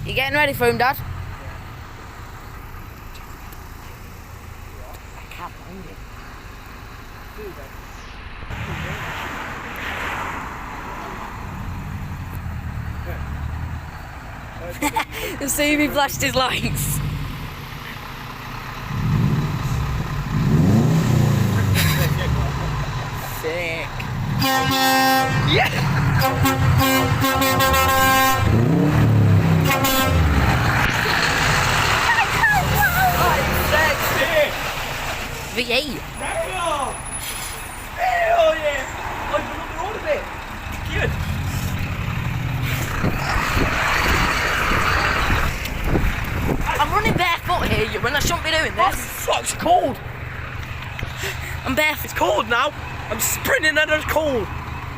You getting ready for him, Dad? I can't find it. You see me flashed his lights. Sick. Yeah. V8. Hell yeah! I've been on the road a bit. Good. I'm running barefoot here when I shouldn't be doing Oh, this. fuck, it's cold. I'm barefoot. It's cold now. I'm sprinting and it's cold.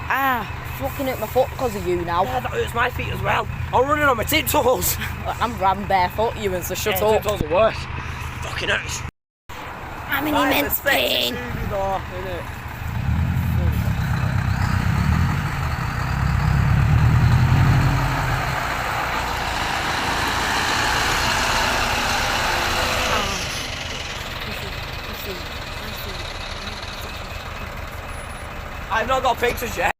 Ah, fucking hurt my foot because of you now. Yeah, that hurts my feet as well. I'm running on my tiptoes. I'm barefoot, you, so shut up. Tiptoes are worse. Fucking hurts. I'm in immense pain. I've not got pictures yet.